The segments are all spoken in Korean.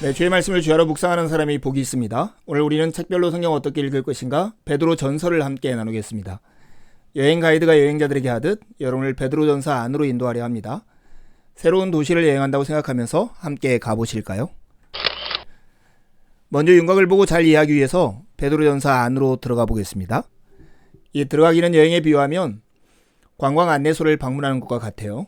네, 주의 말씀을 주야로 묵상하는 사람이 복이 있습니다. 오늘 우리는 책별로 성경 어떻게 읽을 것인가 베드로 전서를 함께 나누겠습니다. 여행 가이드가 여행자들에게 하듯 여러분을 베드로 전서 안으로 인도하려 합니다. 새로운 도시를 여행한다고 생각하면서 함께 가보실까요? 먼저 윤곽을 보고 잘 이해하기 위해서 베드로 전서 안으로 들어가 보겠습니다. 이 들어가기는 여행에 비유하면 관광 안내소를 방문하는 것과 같아요.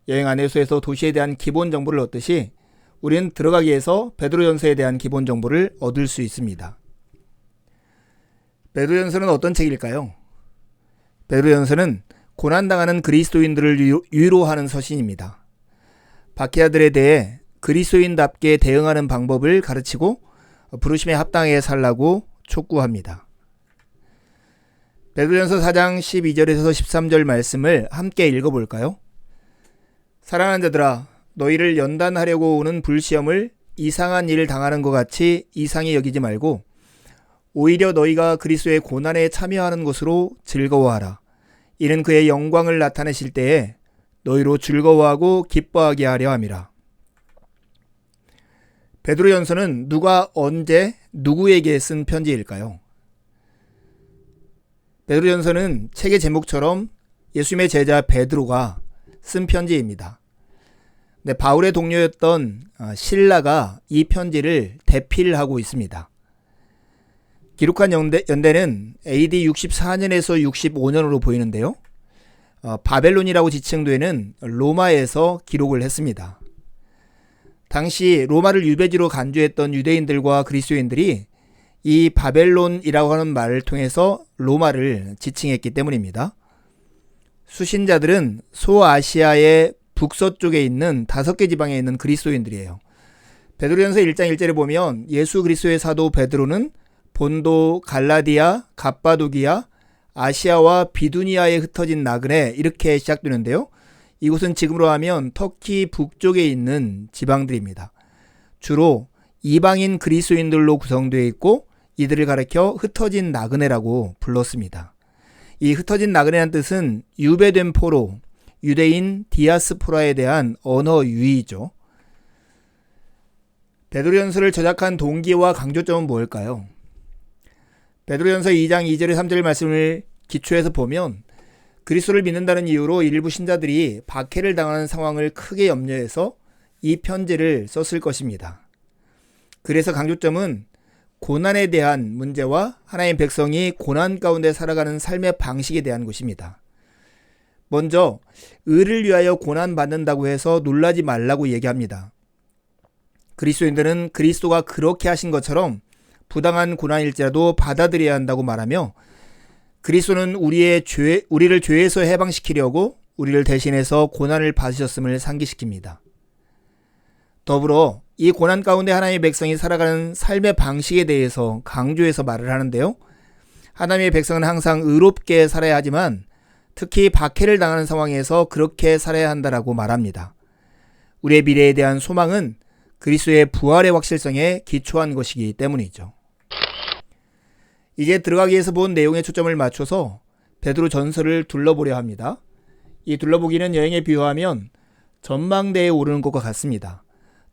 여행 안내소에서 도시에 대한 기본 정보를 얻듯이 우리는 들어가기 위해서 베드로전서에 대한 기본 정보를 얻을 수 있습니다. 베드로전서는 어떤 책일까요? 베드로전서는 고난당하는 그리스도인들을 위로하는 서신입니다. 박해자들에 대해 그리스도인답게 대응하는 방법을 가르치고 부르심에 합당하게 살라고 촉구합니다. 베드로전서 4장 12절에서 13절 말씀을 함께 읽어볼까요? 사랑하는 자들아, 너희를 연단하려고 오는 불시험을 이상한 일을 당하는 것 같이 이상히 여기지 말고 오히려 너희가 그리스도의 고난에 참여하는 것으로 즐거워하라. 이는 그의 영광을 나타내실 때에 너희로 즐거워하고 기뻐하게 하려 함이라. 베드로전서는 누가 언제 누구에게 쓴 편지일까요? 베드로전서는 책의 제목처럼 예수님의 제자 베드로가 쓴 편지입니다. 네, 바울의 동료였던 실라가 이 편지를 대필하고 있습니다. 기록한 연대는 AD 64년에서 65년으로 보이는데요. 바벨론이라고 지칭되는 로마에서 기록을 했습니다. 당시 로마를 유배지로 간주했던 유대인들과 그리스도인들이 이 바벨론이라고 하는 말을 통해서 로마를 지칭했기 때문입니다. 수신자들은 소아시아의 북서쪽에 있는 5개 지방에 있는 그리스도인들이에요. 베드로전서 1장 1절에 보면 예수 그리스도의 사도 베드로는 본도, 갈라디아, 갑바도기아, 아시아와 비두니아에 흩어진 나그네 이렇게 시작되는데요. 이곳은 지금으로 하면 터키 북쪽에 있는 지방들입니다. 주로 이방인 그리스도인들로 구성되어 있고 이들을 가리켜 흩어진 나그네라고 불렀습니다. 이 흩어진 나그네란 뜻은 유배된 포로, 유대인 디아스포라에 대한 언어 유희이죠. 베드로전서를 저작한 동기와 강조점은 뭘까요? 베드로전서 2장 2절에 3절 말씀을 기초해서 보면 그리스도를 믿는다는 이유로 일부 신자들이 박해를 당하는 상황을 크게 염려해서 이 편지를 썼을 것입니다. 그래서 강조점은 고난에 대한 문제와 하나님의 백성이 고난 가운데 살아가는 삶의 방식에 대한 것입니다. 먼저 의를 위하여 고난받는다고 해서 놀라지 말라고 얘기합니다. 그리스도인들은 그리스도가 그렇게 하신 것처럼 부당한 고난일지라도 받아들여야 한다고 말하며 그리스도는 우리를 죄에서 해방시키려고 우리를 대신해서 고난을 받으셨음을 상기시킵니다. 더불어 이 고난 가운데 하나님의 백성이 살아가는 삶의 방식에 대해서 강조해서 말을 하는데요. 하나님의 백성은 항상 의롭게 살아야 하지만 특히 박해를 당하는 상황에서 그렇게 살아야 한다라고 말합니다. 우리의 미래에 대한 소망은 그리스도의 부활의 확실성에 기초한 것이기 때문이죠. 이제 들어가기 위해서 본 내용에 초점을 맞춰서 베드로 전서를 둘러보려 합니다. 이 둘러보기는 여행에 비유하면 전망대에 오르는 것과 같습니다.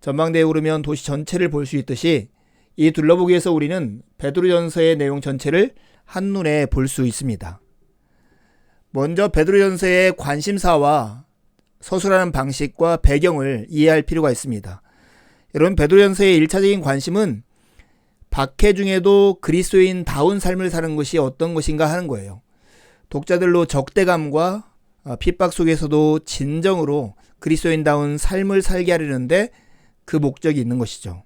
전망대에 오르면 도시 전체를 볼 수 있듯이 이 둘러보기에서 우리는 베드로 전서의 내용 전체를 한눈에 볼 수 있습니다. 먼저 베드로 전서의 관심사와 서술하는 방식과 배경을 이해할 필요가 있습니다. 여러분, 베드로 전서의 1차적인 관심은 박해 중에도 그리스도인다운 삶을 사는 것이 어떤 것인가 하는 거예요. 독자들로 적대감과 핍박 속에서도 진정으로 그리스도인다운 삶을 살게 하려는데 그 목적이 있는 것이죠.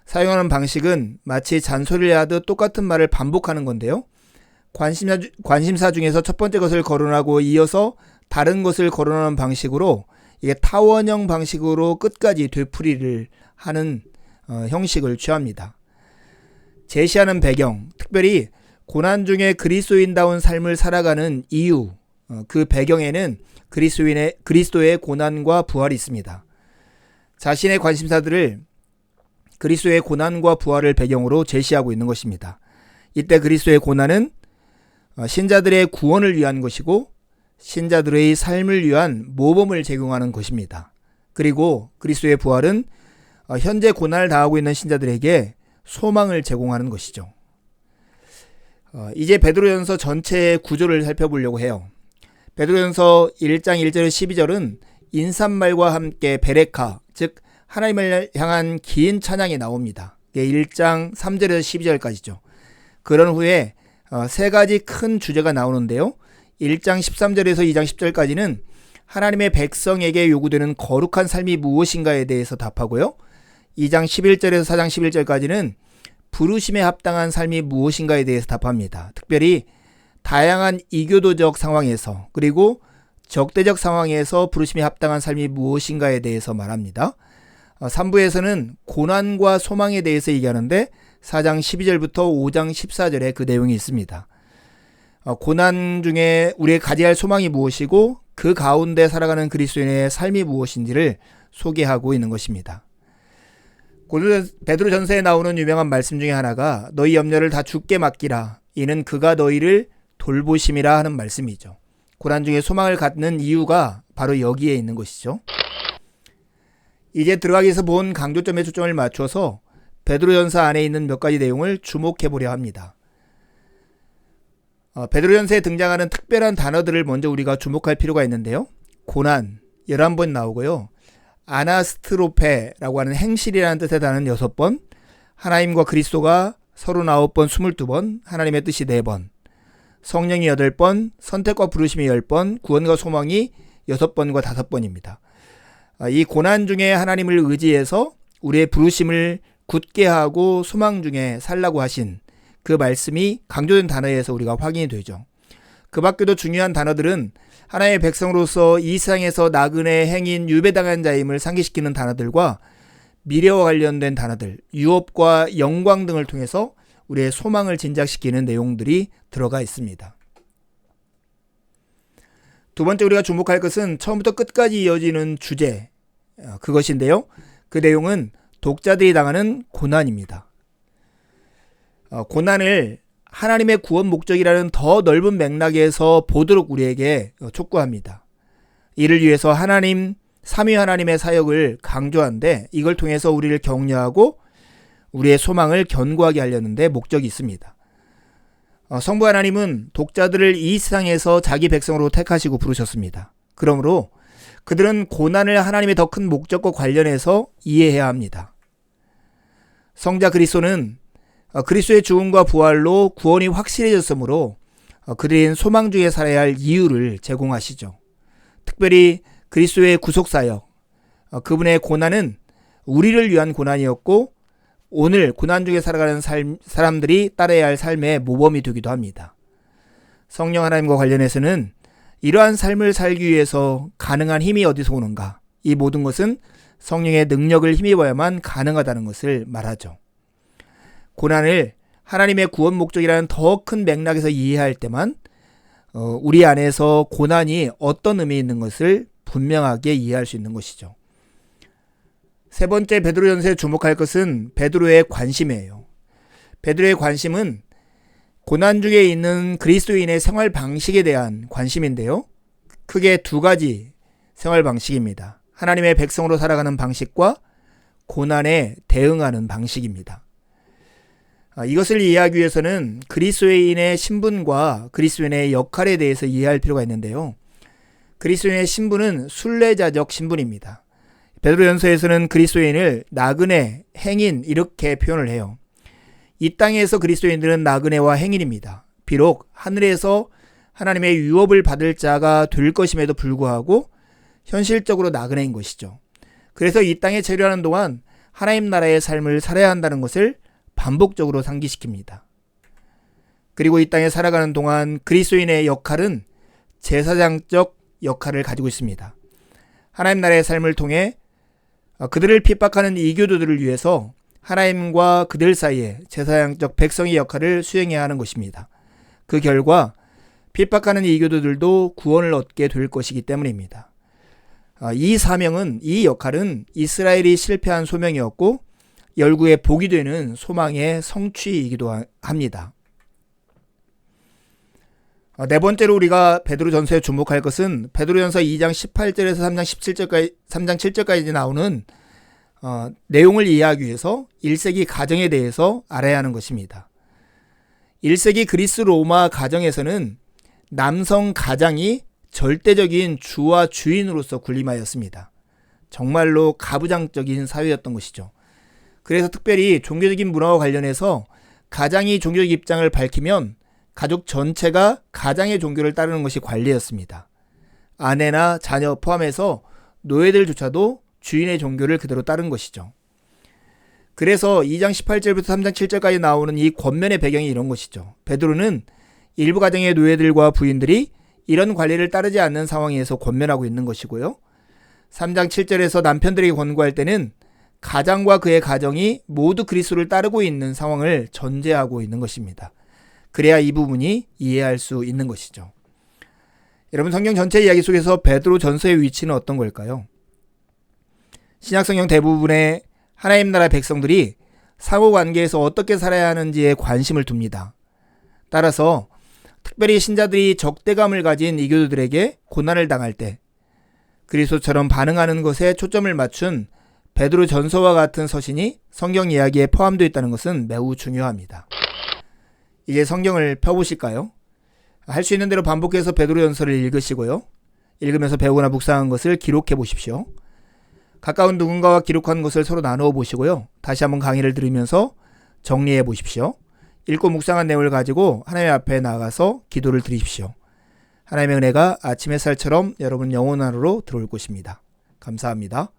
사용하는 방식은 마치 잔소리를 하듯 똑같은 말을 반복하는 건데요. 관심사 중에서 첫 번째 것을 거론하고 이어서 다른 것을 거론하는 방식으로 이게 타원형 방식으로 끝까지 되풀이를 하는 형식을 취합니다. 제시하는 배경, 특별히 고난 중에 그리스도인다운 삶을 살아가는 이유, 그 배경에는 그리스도의 고난과 부활이 있습니다. 자신의 관심사들을 그리스도의 고난과 부활을 배경으로 제시하고 있는 것입니다. 이때 그리스도의 고난은 신자들의 구원을 위한 것이고 신자들의 삶을 위한 모범을 제공하는 것입니다. 그리고 그리스도의 부활은 현재 고난을 당하고 있는 신자들에게 소망을 제공하는 것이죠. 이제 베드로전서 전체의 구조를 살펴보려고 해요. 베드로전서 1장 1절에서 12절은 인사말과 함께 베레카, 즉 하나님을 향한 긴 찬양이 나옵니다. 1장 3절에서 12절까지죠. 그런 후에 세 가지 큰 주제가 나오는데요. 1장 13절에서 2장 10절까지는 하나님의 백성에게 요구되는 거룩한 삶이 무엇인가에 대해서 답하고요. 2장 11절에서 4장 11절까지는 부르심에 합당한 삶이 무엇인가에 대해서 답합니다. 특별히 다양한 이교도적 상황에서 그리고 적대적 상황에서 부르심에 합당한 삶이 무엇인가에 대해서 말합니다. 3부에서는 고난과 소망에 대해서 얘기하는데 4장 12절부터 5장 14절에 그 내용이 있습니다. 고난 중에 우리가 가져야 할 소망이 무엇이고 그 가운데 살아가는 그리스도인의 삶이 무엇인지를 소개하고 있는 것입니다. 베드로전서에 나오는 유명한 말씀 중에 하나가 너희 염려를 다 주께 맡기라 이는 그가 너희를 돌보심이라 하는 말씀이죠. 고난 중에 소망을 갖는 이유가 바로 여기에 있는 것이죠. 이제 들어가기 위해서 본 강조점에 초점을 맞춰서 베드로전서 안에 있는 몇 가지 내용을 주목해 보려 합니다. 베드로전서에 등장하는 특별한 단어들을 먼저 우리가 주목할 필요가 있는데요. 고난 11번 나오고요. 아나스트로페라고 하는 행실이라는 뜻의 단어는 6번, 하나님과 그리스도가 서로 9번, 22번, 하나님의 뜻이 4번, 성령이 8번, 선택과 부르심이 10번, 구원과 소망이 6번과 5번입니다. 이 고난 중에 하나님을 의지해서 우리의 부르심을 굳게 하고 소망 중에 살라고 하신 그 말씀이 강조된 단어에서 우리가 확인이 되죠. 그 밖에도 중요한 단어들은 하나님의 백성으로서 이 세상에서 나그네, 행인, 유배당한 자임을 상기시키는 단어들과 미래와 관련된 단어들, 유업과 영광 등을 통해서 우리의 소망을 진작시키는 내용들이 들어가 있습니다. 두 번째 우리가 주목할 것은 처음부터 끝까지 이어지는 주제, 그것인데요. 그 내용은 독자들이 당하는 고난입니다. 고난을 하나님의 구원 목적이라는 더 넓은 맥락에서 보도록 우리에게 촉구합니다. 이를 위해서 삼위 하나님의 사역을 강조하는데 이걸 통해서 우리를 격려하고 우리의 소망을 견고하게 하려는데 목적이 있습니다. 성부 하나님은 독자들을 이 세상에서 자기 백성으로 택하시고 부르셨습니다. 그러므로 그들은 고난을 하나님의 더 큰 목적과 관련해서 이해해야 합니다. 성자 그리스도는 그리스도의 죽음과 부활로 구원이 확실해졌으므로 그들인 소망 중에 살아야 할 이유를 제공하시죠. 특별히 그리스도의 구속사역, 그분의 고난은 우리를 위한 고난이었고 오늘 고난 중에 살아가는 사람들이 따라야 할 삶의 모범이 되기도 합니다. 성령 하나님과 관련해서는 이러한 삶을 살기 위해서 가능한 힘이 어디서 오는가? 이 모든 것은 성령의 능력을 힘입어야만 가능하다는 것을 말하죠. 고난을 하나님의 구원 목적이라는 더 큰 맥락에서 이해할 때만 우리 안에서 고난이 어떤 의미 있는 것을 분명하게 이해할 수 있는 것이죠. 세 번째 베드로전서에 주목할 것은 베드로의 관심이에요. 베드로의 관심은 고난 중에 있는 그리스도인의 생활 방식에 대한 관심인데요. 크게 두 가지 생활 방식입니다. 하나님의 백성으로 살아가는 방식과 고난에 대응하는 방식입니다. 이것을 이해하기 위해서는 그리스도인의 신분과 그리스도인의 역할에 대해서 이해할 필요가 있는데요. 그리스도인의 신분은 순례자적 신분입니다. 베드로전서에서는 그리스도인을 나그네, 행인 이렇게 표현을 해요. 이 땅에서 그리스도인들은 나그네와 행인입니다. 비록 하늘에서 하나님의 유업을 받을 자가 될 것임에도 불구하고 현실적으로 나그네인 것이죠. 그래서 이 땅에 체류하는 동안 하나님 나라의 삶을 살아야 한다는 것을 반복적으로 상기시킵니다. 그리고 이 땅에 살아가는 동안 그리스도인의 역할은 제사장적 역할을 가지고 있습니다. 하나님 나라의 삶을 통해 그들을 핍박하는 이교도들을 위해서 하나님과 그들 사이에 제사장적 백성의 역할을 수행해야 하는 것입니다. 그 결과 핍박하는 이교도들도 구원을 얻게 될 것이기 때문입니다. 이 사명은, 이 역할은 이스라엘이 실패한 소명이었고 열구의 복이 되는 소망의 성취이기도 합니다. 네 번째로 우리가 베드로전서에 주목할 것은 베드로전서 2장 18절에서 3장 7절까지 나오는 내용을 이해하기 위해서 1세기 가정에 대해서 알아야 하는 것입니다. 1세기 그리스 로마 가정에서는 남성 가장이 절대적인 주와 주인으로서 군림하였습니다. 정말로 가부장적인 사회였던 것이죠. 그래서 특별히 종교적인 문화와 관련해서 가장이 종교적 입장을 밝히면 가족 전체가 가장의 종교를 따르는 것이 관례였습니다. 아내나 자녀 포함해서 노예들조차도 주인의 종교를 그대로 따른 것이죠. 그래서 2장 18절부터 3장 7절까지 나오는 이 권면의 배경이 이런 것이죠. 베드로는 일부 가정의 노예들과 부인들이 이런 관리를 따르지 않는 상황에서 권면하고 있는 것이고요. 3장 7절에서 남편들에게 권고할 때는 가장과 그의 가정이 모두 그리스도를 따르고 있는 상황을 전제하고 있는 것입니다. 그래야 이 부분이 이해할 수 있는 것이죠. 여러분, 성경 전체 이야기 속에서 베드로 전서의 위치는 어떤 걸까요? 신약성경 대부분의 하나님 나라 백성들이 상호관계에서 어떻게 살아야 하는지에 관심을 둡니다. 따라서 특별히 신자들이 적대감을 가진 이교도들에게 고난을 당할 때 그리스도처럼 반응하는 것에 초점을 맞춘 베드로 전서와 같은 서신이 성경 이야기에 포함되어 있다는 것은 매우 중요합니다. 이제 성경을 펴보실까요? 할 수 있는 대로 반복해서 베드로 전서를 읽으시고요. 읽으면서 배우거나 묵상한 것을 기록해 보십시오. 가까운 누군가와 기록한 것을 서로 나누어 보시고요. 다시 한번 강의를 들으면서 정리해 보십시오. 읽고 묵상한 내용을 가지고 하나님 앞에 나가서 기도를 드리십시오. 하나님의 은혜가 아침 햇살처럼 여러분 영혼 안으로 들어올 것입니다. 감사합니다.